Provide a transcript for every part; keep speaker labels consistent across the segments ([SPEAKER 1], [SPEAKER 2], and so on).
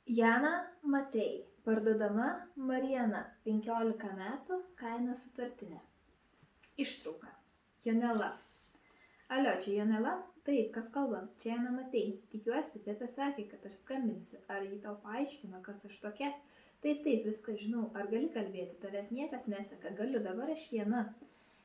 [SPEAKER 1] Jana Matei, parduodama Marijana, 15 metų, kaina sutartinė. Ištrauka. Jonela. Alio, čia Jonela? Taip, kas kalba? Čia Jana Matei. Tikiuosi, Pepė sakė, kad aš skambinsiu. Ar jį tau paaiškino, kas aš tokia? Taip, viską žinau. Ar gali kalbėti? Tavęs niekas neseka. Galiu, dabar aš viena.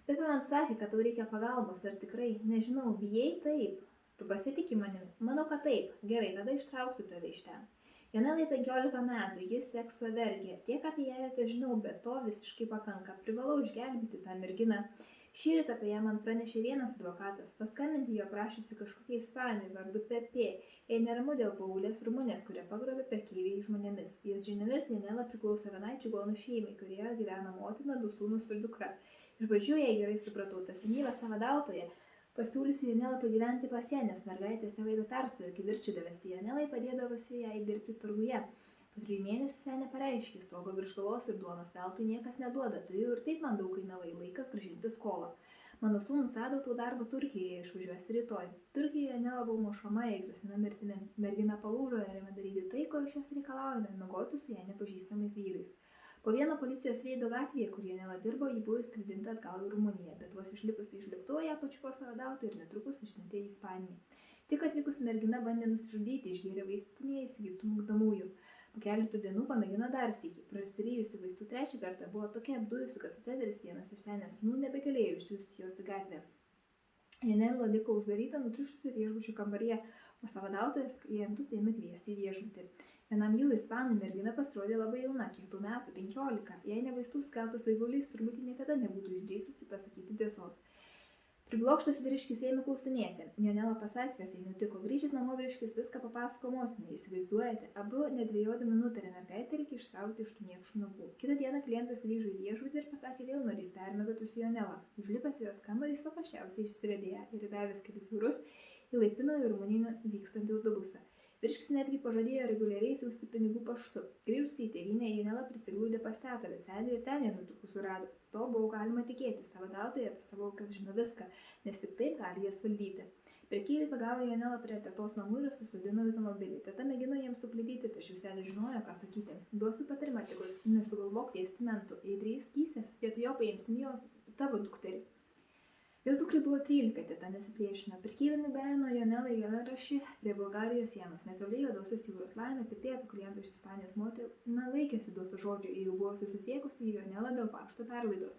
[SPEAKER 1] Pepė man sakė, kad tau reikia pagalbos. Ar tikrai? Nežinau, bijai? Taip. Tu pasitiki manimi? Manau, kad taip. Gerai, tada ištrauksiu tave iš ten. Jonelai 15 metų, jis sekso vergė. Tiek apie ją ir žinau, bet to visiškai pakanka. Privalau išgelbėti tą merginą. Šįryt apie ją man pranešė vienas advokatas. Paskambinti jo prašysiu kažkokiai ispanai vardu Pepe. Jei neramu dėl Paulės Rumunės, kurie pagrobė prekeiviai žmonėmis. Jos žiniomis Jonela priklauso vienai čigonų šeimai, kurioje gyvena motina, 2 sūnūs ir dukra. Iš pradžių, jei gerai supratau, ta senyva savadautoja pasiūlysiu Jonelą pagyventi pas ją, nes mergaitės tėvai be perstojo kivirčydavęsi. Jonelai padėdavosi jai dirbti turguje. Po 3 mėnesių senė pareiškė, stogo virš galvos ir duonos veltui niekas neduoda, tu jau ir taip man daug kainavai, laikas grąžinti skolą. Mano sūnus rado tau darbą Turkijoje, išvažiuosi rytoj. Turkijoje Jonela buvo mušama, jai grasino mirtimi. Mergina palūžo ir ėmė daryti tai, ko iš jos reikalaujame, miegoti su jai nepažįstamais vyrais. Po vieno policijos reido gatvėje, kur Jonela dirbo, ji buvo išskraidinta atgal į Rumuniją, bet vos išlipusi iš lėktuvo ją pačiupo savadauti ir netrukus išsiuntė į Ispaniją. Tik atvykusi mergina bandė nusižudyti, išgėrė vaistinėje įsigytų migdomųjų. Po keletų dienų pamėgino dar sykį. Prasirijusi vaistų 3 kartą buvo tokia apdujusi, kad Sutederis, vienas iš senės sūnų, nebegalėjo išsiųsti jos į gatvę. Jonela liko uždaryta, nutriušusi viešbučio kambaryje, o savadautojas klientus ėmė kviesti į viešbutį. Vienam jų ispanų mergina pasirodė labai jauna, kiek tų metų, 15. Jei ne vaistų sukeltas eigulys, turbūt ji niekada nebūtų išdrįsusi pasakyti tiesos. Priblokštas vyriškis ėmė klausinėti. Jonela pasakė, kas jai nutiko. Grįžęs namo vyriškis viską papasako motinai. Įsivaizduojate, abu nedvejodami nutarė mergaitę reikia ištraukti iš tų niekšų nagų. Kitą dieną klientas grįžo į viešbutį ir pasakė vėl norys permiegotis Jonelą. Užlipęs jos kambarį jis paprasčiausiai išsivedė ir įbevęs kelis eurus įlaipino į Rumuniją vykstantį autobusą. Vyriškis netgi pažadėjo reguliariai siųsti pinigų paštu. Grįžusi į tėvynę, Jonela prisiglūdė pas tetą, bet senį ir ten ją netrukus surado. To buvo galima tikėtis, savadautoja apie savo aukas žino viską, nes tik taip gali jas valdyti. Prekeiviai pagavo Jonelą prie tetos namų ir susodino į automobilį. Teta mėgino jiems suplydyti, tačiau senis žinojo, ką sakyti. Duosiu patarimą, tik nesugalvok testamentų. Jei drįskysies, vietoj jo paimsim jos tavo dukterį. Jos dukrai buvo 13, teta nesipriešino. Prekeiviai nubeno Jonelą į Elarrašį prie Bulgarijos sienos. Netoli Juodosios jūros laimė pipėtų klientų iš Ispanijos motina laikėsi duotų žodžių ir jau buvo susisiekusi į Jonelą dėl pašto perlaidos.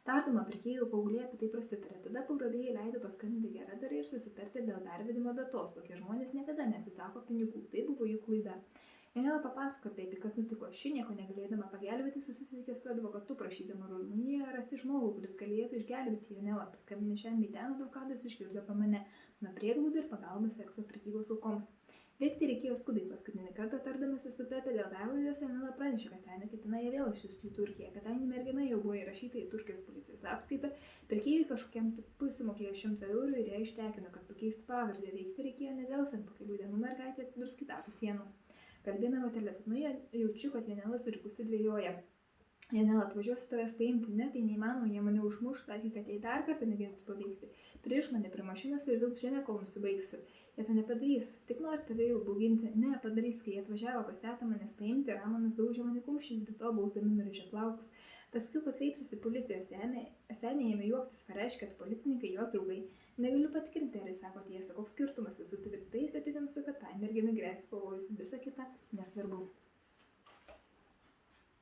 [SPEAKER 1] Tardoma prekeivių paauglė apie tai prasitarė. Tada pagrobėjai leido paskambinti geradarai ir susitarti dėl pervedimo datos. Tokie žmonės niekada nesisako pinigų. Tai buvo jų klaida. Jonela papasakojo apie tai, kas nutiko. Ši nieko negalėdama pagelbėti susisiekė su advokatu prašydama Rumunijoje rasti žmogų, kuris galėtų išgelbėti Jonelą. Paskambinę šiam bei ten advokatas išgirdo apie mane, nuo prieglaudą ir pagalbą sekso prekybos aukoms. Veikti reikėjo skubiai. Paskutinį kartą tardamasi su Pepe dėl perlaidos, Jonela pranešė, kad senė ketina ją vėl išsiųsti į Turkiją. Kadangi mergina jau buvo įrašyta į Turkijos policijos apskaitą, prekeiviai kažkokiam tipui sumokėjo 100 eurų ir ją ištekino, kad pakeistų pavardę. Veikti reikėjo nedelsiant, po kelių dienų mergaitė atsidurs kitapus sienos. Kalbėdama telefonu, jaučiu, kad Jonela surikusi dvejoja. Jonela, atvažiuosiu tavęs paimti, ne, tai neįmanoma, jie mane užmuš, sakė, kad jei dar kartą mėginsiu paveikti. Prieš mane prie mašinos ir vilk žemė, kol nusibaigsiu. Jie to nepadarys, tik nori tave jau bauginti. Ne, padarys, kai jie atvažiavo pas tetą manęs paimti, Ramonas daužė mane kumščiais, be to bausdami nurėžė plaukus. Pasakiau, kad kreipsiuosi policijos, senė ėmė juoktis, pareiškė, kad policininkai jos draugai. Negaliu patikrinti, ar jis sako tiesą, koks skirtumas su tvirtai įsitikinusiu, kad tai merginai gresia pavojus, visa kita nesvarbu.